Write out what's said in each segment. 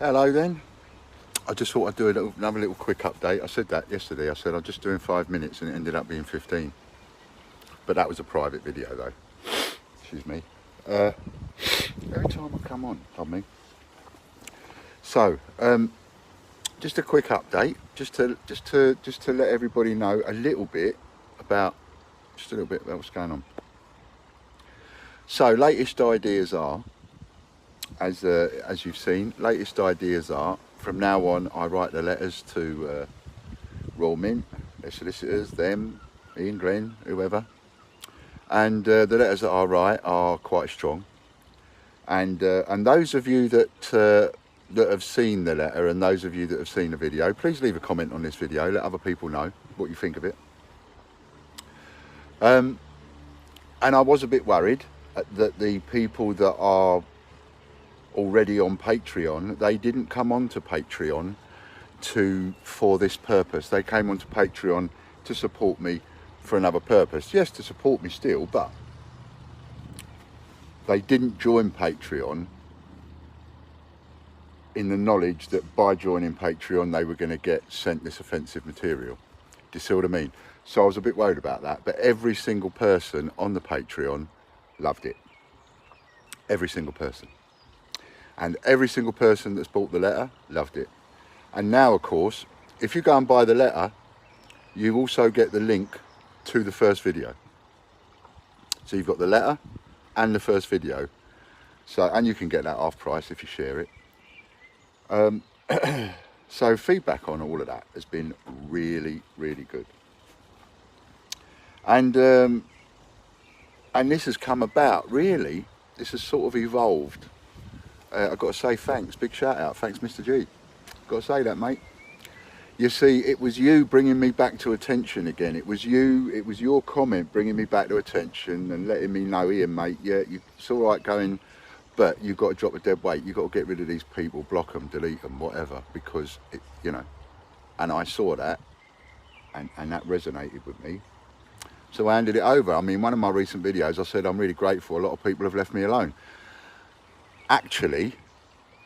Hello then. I just thought I'd do another little quick update. I said that yesterday. I said I'm just doing 5 minutes and it ended up being 15. But that was a private video though. Excuse me. Every time I come on, pardon me. So, just a quick update, just to let everybody know a little bit about what's going on. So, latest ideas are, as you've seen, latest ideas are, from now on I write the letters to Royal Mint, their solicitors, them, Ian, Glenn, whoever, and the letters that I write are quite strong, and those of you that have seen the letter and those of you that have seen the video, please leave a comment on this video, let other people know what you think of it. And I was a bit worried that the people that are already on Patreon, they didn't come onto Patreon for this purpose. They came onto Patreon to support me for another purpose. Yes, to support me still, but they didn't join Patreon in the knowledge that by joining Patreon they were going to get sent this offensive material. Do you see what I mean? So I was a bit worried about that, but every single person on the Patreon loved it. Every single person. And every single person that's bought the letter loved it. And now, of course, if you go and buy the letter, you also get the link to the first video. So you've got the letter and the first video. So, and you can get that half price if you share it. So feedback on all of that has been really, really good. And this has come about, really, this has sort of evolved. I've got to say thanks, big shout out, thanks Mr. G. Got to say that, mate. You see, it was you bringing me back to attention again. It was your comment bringing me back to attention and letting me know, Ian, mate, yeah, it's all right going, but you've got to drop a dead weight. You've got to get rid of these people, block them, delete them, whatever, because, you know, and I saw that, and that resonated with me. So I handed it over. I mean, one of my recent videos, I said, I'm really grateful. A lot of people have left me alone. Actually,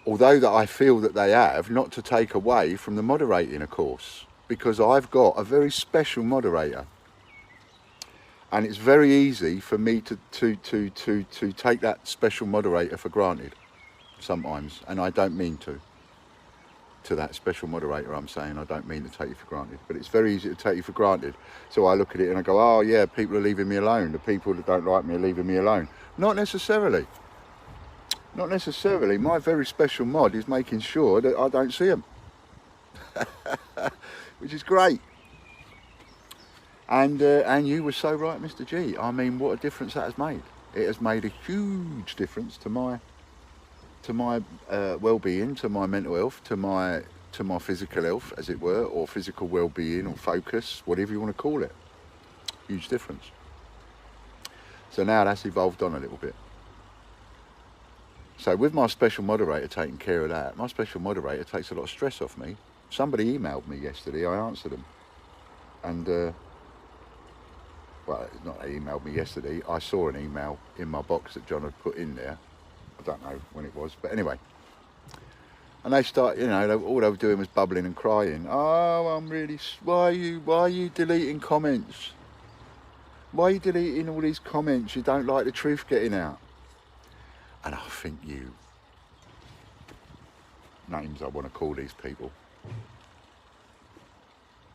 although that I feel that they have, not to take away from the moderating, of course, because I've got a very special moderator, and it's very easy for me to take that special moderator for granted sometimes, and I don't mean to that special moderator. I'm saying I don't mean to take you for granted, but it's very easy to take you for granted. So I look at it and I go, oh yeah, people are leaving me alone. The people that don't like me are leaving me alone. Not necessarily. Not necessarily. My very special mod is making sure that I don't see them, which is great. And you were so right, Mr. G. I mean, what a difference that has made. It has made a huge difference to my well-being, to my mental health, to my physical health, as it were, or physical well-being, or focus, whatever you want to call it. Huge difference. So now that's evolved on a little bit. So with my special moderator taking care of that, my special moderator takes a lot of stress off me. Somebody emailed me yesterday, I answered them. And, well, not they emailed me yesterday, I saw an email in my box that John had put in there. I don't know when it was, but anyway. And they start, you know, all they were doing was bubbling and crying. Oh, I'm really, why are you deleting comments? Why are you deleting all these comments? You don't like the truth getting out. And I think names I want to call these people.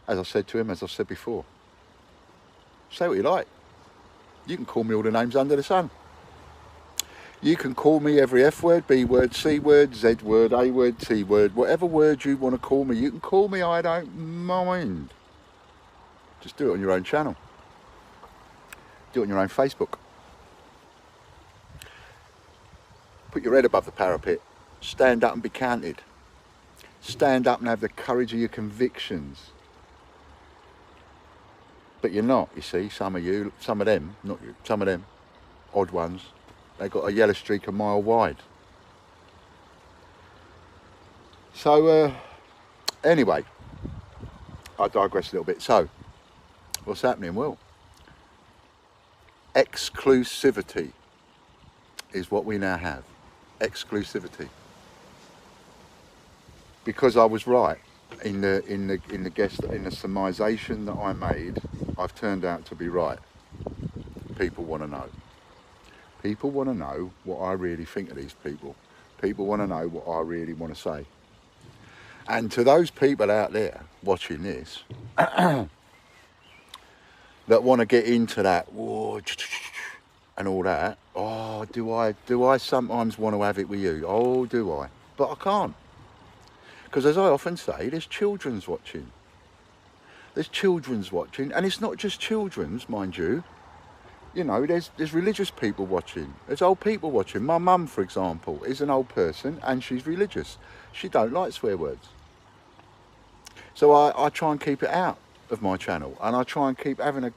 As I said to him, as I've said before, say what you like. You can call me all the names under the sun. You can call me every F word, B word, C word, Z word, A word, T word, whatever word you want to call me, you can call me, I don't mind. Just do it on your own channel. Do it on your own Facebook. Put your head above the parapet. Stand up and be counted. Stand up and have the courage of your convictions. But you're not, you see, some of them, not you, some of them, odd ones, they got a yellow streak a mile wide. So, anyway, I digress a little bit. So, what's happening? Well, exclusivity is what we now have. Exclusivity. because I was right in the surmisation that I made, I've turned out to be right. People want to know. People want to know what I really think of these people. People want to know what I really want to say. And to those people out there watching this that want to get into that whoa, and all that, oh, do I sometimes want to have it with you? Oh, do I? But I can't. Because as I often say, there's children's watching. There's children's watching, and it's not just children's, mind you. You know, there's religious people watching. There's old people watching. My mum, for example, is an old person, and she's religious. She don't like swear words. So I try and keep it out of my channel, and I try and keep having a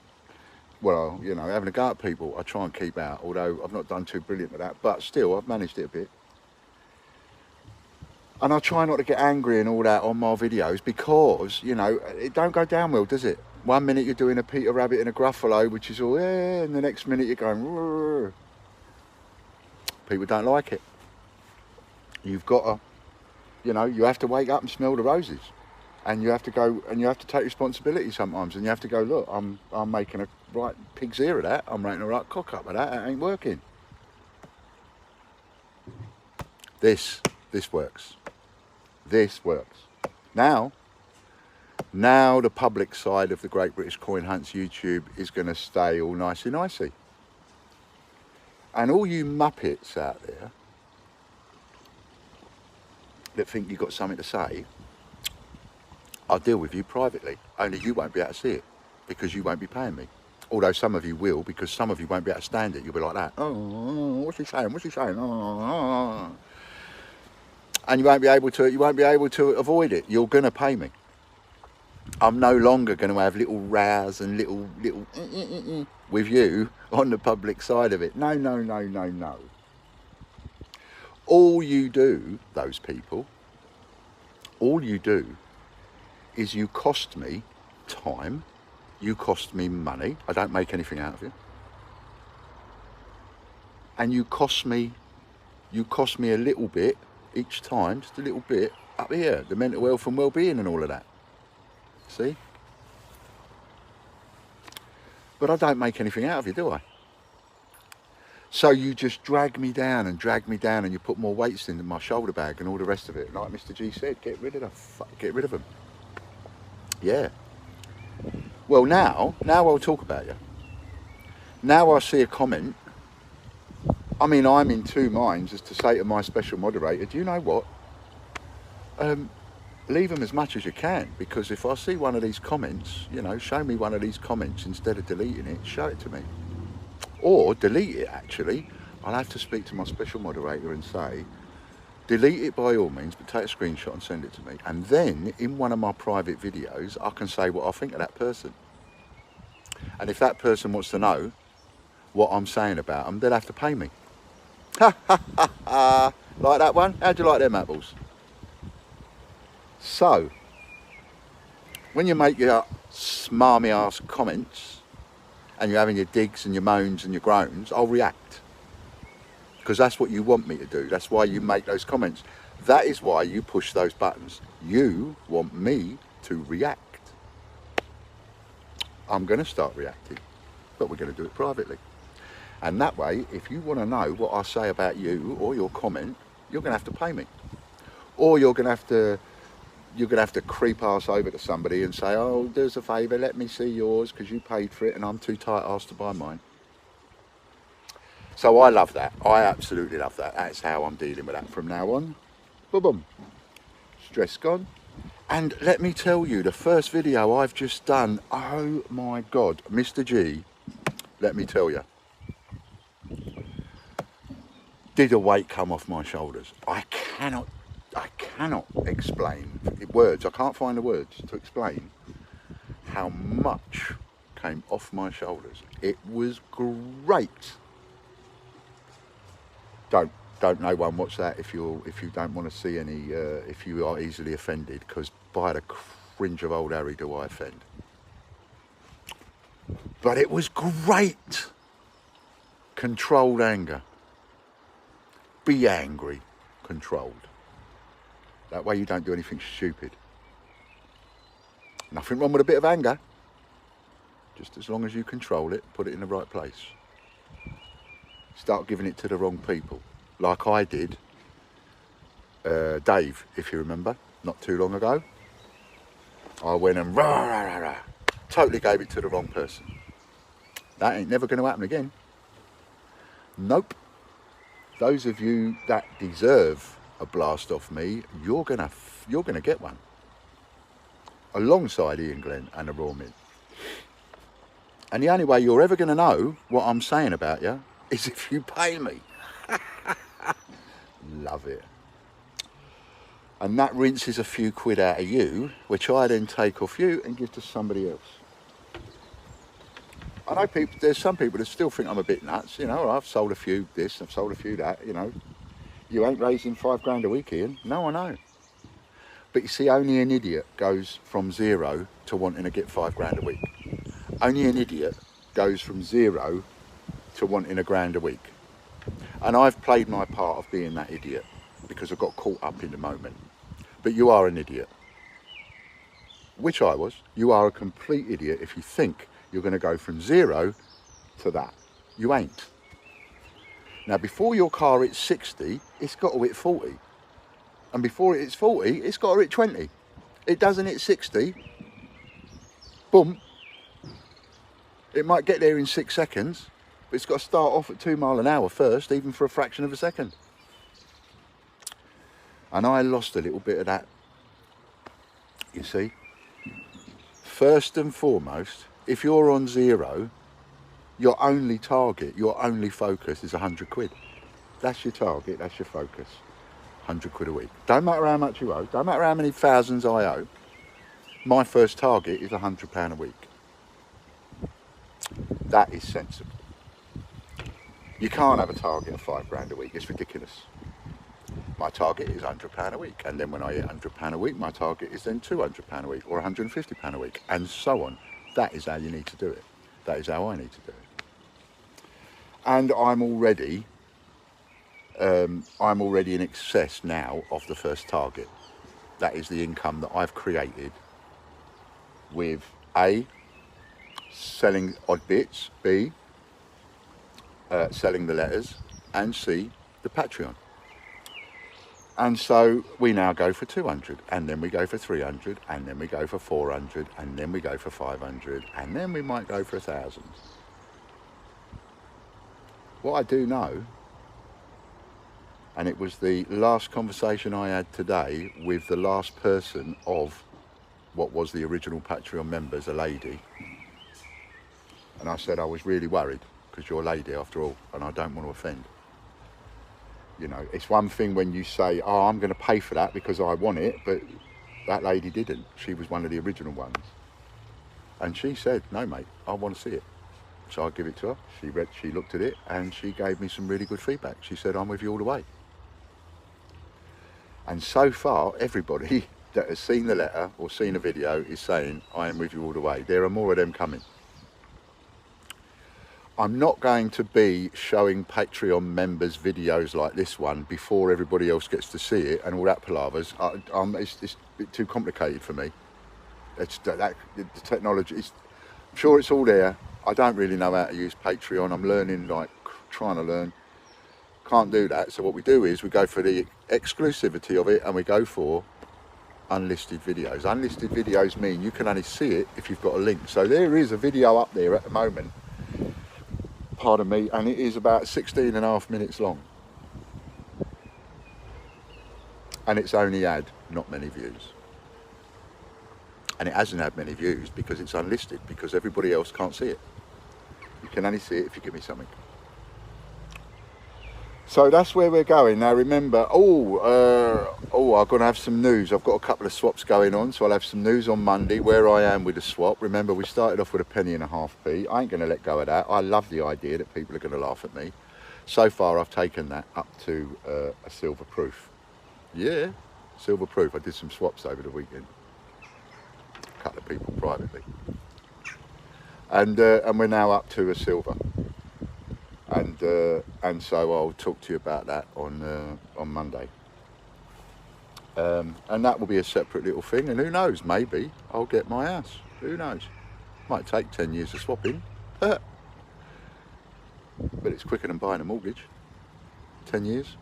go at people. I try and keep out, although I've not done too brilliant with that, but still, I've managed it a bit. And I try not to get angry and all that on my videos because, you know, it don't go down well, does it? 1 minute you're doing a Peter Rabbit and a Gruffalo, which is all, yeah, and the next minute you're going, rrr. People don't like it. You've got to, you know, you have to wake up and smell the roses. And you have to go, and you have to take responsibility sometimes, and you have to go, look, I'm making a right pig's ear of that, I'm making a right cock up of that, it ain't working. This works. This works. Now the public side of the Great British Coin Hunts YouTube is going to stay all nicey. And all you muppets out there that think you've got something to say, I'll deal with you privately. Only you won't be able to see it because you won't be paying me. Although some of you will, because some of you won't be able to stand it. You'll be like that. Oh, what's he saying? What's he saying? Oh. And you won't be able to avoid it. You're going to pay me. I'm no longer going to have little rows and little with you on the public side of it. No. All you do, those people, all you do is you cost me time, you cost me money. I don't make anything out of you. And you cost me a little bit each time, just a little bit up here, the mental health and well-being and all of that. See? But I don't make anything out of you, do I? So you just drag me down and you put more weights into my shoulder bag and all the rest of it. Like Mr. G said, get rid of them. Yeah. Well, now I'll talk about you. Now I see a comment. I mean, I'm in two minds as to say to my special moderator, do you know what? Leave them as much as you can, because if I see one of these comments, you know, show me one of these comments instead of deleting it, show it to me. Or delete it, actually. I'll have to speak to my special moderator and say, delete it by all means, but take a screenshot and send it to me. And then, in one of my private videos, I can say what I think of that person. And if that person wants to know what I'm saying about them, they'll have to pay me. Ha ha ha ha! Like that one? How'd you like them apples? So, when you make your smarmy ass comments, and you're having your digs and your moans and your groans, I'll react. Because that's what you want me to do. That's why you make those comments. That is why you push those buttons. You want me to react. I'm going to start reacting, but we're going to do it privately. And that way, if you want to know what I say about you or your comment, you're going to have to pay me. Or you're going to have to creep ass over to somebody and say, oh, do us a favour, let me see yours because you paid for it and I'm too tight ass to buy mine. So I love that. I absolutely love that. That's how I'm dealing with that from now on. Boom, boom. Stress gone. And let me tell you, the first video I've just done, oh my God, Mr. G, let me tell you, did a weight come off my shoulders. I cannot explain words. I can't find the words to explain how much came off my shoulders. It was great. Don't no one watch that if you don't want to see any if you are easily offended, because by the cringe of old Harry do I offend. But it was great. Controlled anger. Be angry. Controlled. That way you don't do anything stupid. Nothing wrong with a bit of anger. Just as long as you control it, put it in the right place. Start giving it to the wrong people. Like I did, Dave, if you remember, not too long ago. I went and rah, rah, rah, rah, totally gave it to the wrong person. That ain't never going to happen again. Nope. Those of you that deserve a blast off me, you're gonna get one. Alongside Ian Glenn and the Raw Mint. And the only way you're ever going to know what I'm saying about you is if you pay me. Love it. And that rinses a few quid out of you, which I then take off you and give to somebody else. I know people, there's some people that still think I'm a bit nuts, you know, I've sold a few this, I've sold a few that, you know. You ain't raising £5 a week, Ian. No, I know. But you see, only an idiot goes from 0 to wanting to get £5 a week. Only an idiot goes from 0 to wanting £1,000 a week. And I've played my part of being that idiot because I got caught up in the moment. But you are an idiot. Which I was. You are a complete idiot if you think you're going to go from 0 to that. You ain't. Now, before your car hits 60, it's got to hit 40. And before it hits 40, it's got to hit 20. It doesn't hit 60. Boom. It might get there in 6 seconds, but it's got to start off at 2 miles an hour first, even for a fraction of a second. And I lost a little bit of that, you see. First and foremost, if you're on 0, your only target, your only focus is 100 quid. That's your target, that's your focus. 100 quid a week. Don't matter how much you owe, don't matter how many thousands I owe. My first target is £100 a week. That is sensible. You can't have a target of £5 a week, it's ridiculous. My target is £100 a week, and then when I hit £100 a week, my target is then £200 a week or £150 a week, and so on. That is how you need to do it. That is how I need to do it. And I'm already in excess now of the first target. That is the income that I've created with A, selling odd bits, B, selling the letters, and C, the Patreon. And so we now go for 200, and then we go for 300, and then we go for 400, and then we go for 500, and then we might go for 1,000. What I do know, and it was the last conversation I had today with the last person of what was the original Patreon members, a lady, and I said I was really worried because you're a lady after all, and I don't want to offend. You know, it's one thing when you say, oh, I'm going to pay for that because I want it, but that lady didn't. She was one of the original ones. And she said, no, mate, I want to see it. So I give it to her. She looked at it, and she gave me some really good feedback. She said, I'm with you all the way. And so far, everybody that has seen the letter or seen a video is saying, I am with you all the way. There are more of them coming. I'm not going to be showing Patreon members videos like this one before everybody else gets to see it and all that palavers. It's a bit too complicated for me. The technology is, I'm sure it's all there. I don't really know how to use Patreon. I'm learning, like trying to learn. Can't do that. So what we do is we go for the exclusivity of it, and we go for unlisted videos. Unlisted videos mean you can only see it if you've got a link. So there is a video up there at the moment, pardon me, and it is about 16.5 minutes long. And it's only had not many views. And it hasn't had many views because it's unlisted, because everybody else can't see it. You can only see it if you give me something. So that's where we're going. Now remember, I'm going to have some news. I've got a couple of swaps going on, so I'll have some news on Monday where I am with the swap. Remember, we started off with a 1.5p. I ain't going to let go of that. I love the idea that people are going to laugh at me. So far, I've taken that up to a silver proof. Yeah, silver proof. I did some swaps over the weekend. A couple of people privately. And we're now up to a silver. And so I'll talk to you about that on Monday. And that will be a separate little thing, and who knows, maybe I'll get my house. Who knows? Might take 10 years of swapping, but it's quicker than buying a mortgage. 10 years.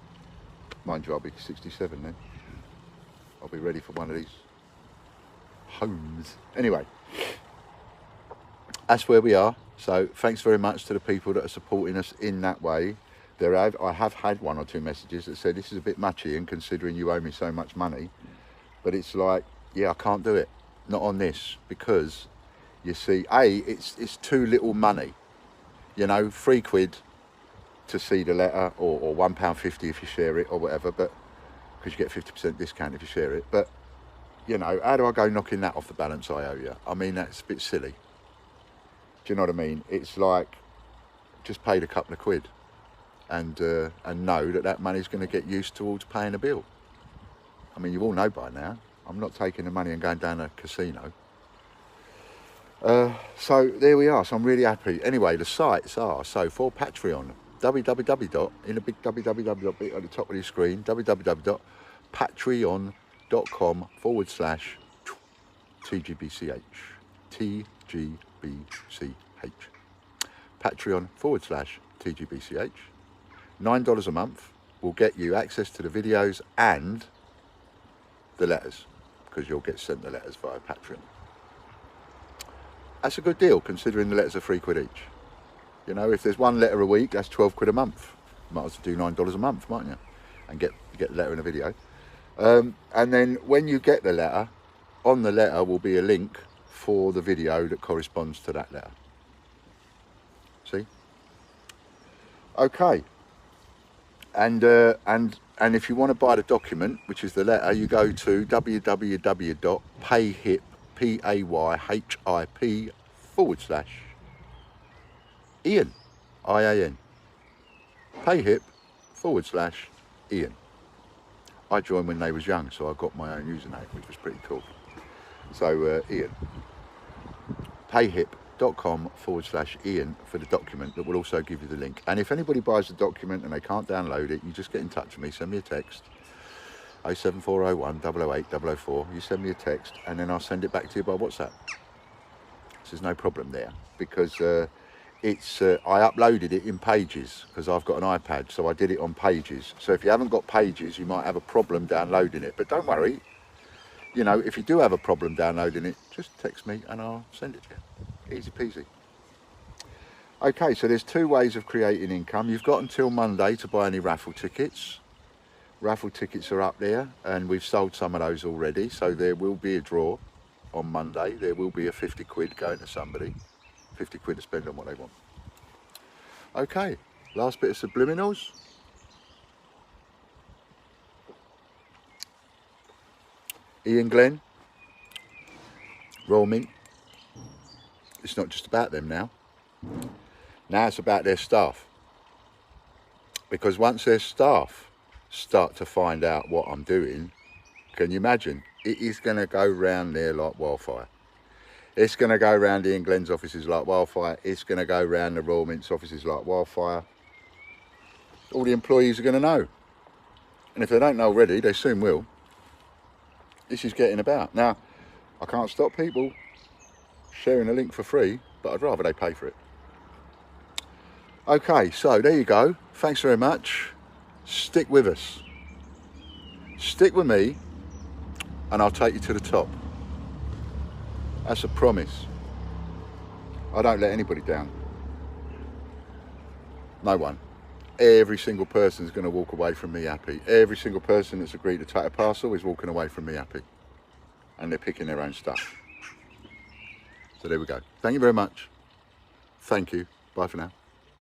Mind you, I'll be 67 then. I'll be ready for one of these homes. Anyway, that's where we are. So thanks very much to the people that are supporting us in that way. I have had 1 or 2 messages that said this is a bit muchy, and considering you owe me so much money. But it's like, yeah, I can't do it. Not on this, because you see, it's too little money. You know, £3 to see the letter, or £1.50 if you share it, or whatever, but because you get 50% discount if you share it. But you know, how do I go knocking that off the balance I owe you? I mean, that's a bit silly. Do you know what I mean? It's like, just paid a couple of quid, and know that money's going to get used towards paying a bill. I mean, you all know by now, I'm not taking the money and going down a casino. So there we are. So I'm really happy. Anyway, the sites are, so for Patreon, in a big www at the top of your screen, www.patreon.com/TGBCH. Patreon/TGBCH. $9 a month will get you access to the videos and the letters, because you'll get sent the letters via Patreon. That's a good deal, considering the letters are £3 each. You know, if there's 1 letter a week, that's 12 quid a month. You might as well do $9 a month, mightn't you? And get the letter in a video. And then when you get the letter, on the letter will be a link for the video that corresponds to that letter. See? Okay. And if you want to buy the document, which is the letter, you go to www.payhip, PAYHIP/Ian, IAN. Payhip/Ian. I joined when they was young, so I got my own username, which was pretty cool. So Ian. Payhip.com/Ian for the document that will also give you the link. And if anybody buys the document and they can't download it, you just get in touch with me, send me a text, 07401 008 004. You send me a text and then I'll send it back to you by WhatsApp. So there's no problem there, because I uploaded it in Pages, because I've got an iPad, so I did it on Pages. So if you haven't got Pages, you might have a problem downloading it, but don't worry. You know, if you do have a problem downloading it, just text me and I'll send it to you. Easy peasy. Okay, so there's 2 ways of creating income. You've got until Monday to buy any raffle tickets. Raffle tickets are up there, and we've sold some of those already, so there will be a draw on Monday. There will be a 50 quid going to somebody. 50 quid to spend on what they want. Okay, last bit of subliminals. Ian Glenn, Royal Mint. It's not just about them now. Now it's about their staff. Because once their staff start to find out what I'm doing, can you imagine? It is going to go round there like wildfire. It's going to go round Ian Glenn's offices like wildfire. It's going to go round the Royal Mint's offices like wildfire. All the employees are going to know. And if they don't know already, they soon will. This is getting about. Now, I can't stop people sharing a link for free, but I'd rather they pay for it. Okay, so there you go. Thanks very much. Stick with us. Stick with me, and I'll take you to the top. That's a promise. I don't let anybody down. No one. Every single person is going to walk away from me happy. Every single person that's agreed to take a parcel is walking away from me happy. And they're picking their own stuff. So there we go. Thank you very much. Thank you. Bye for now.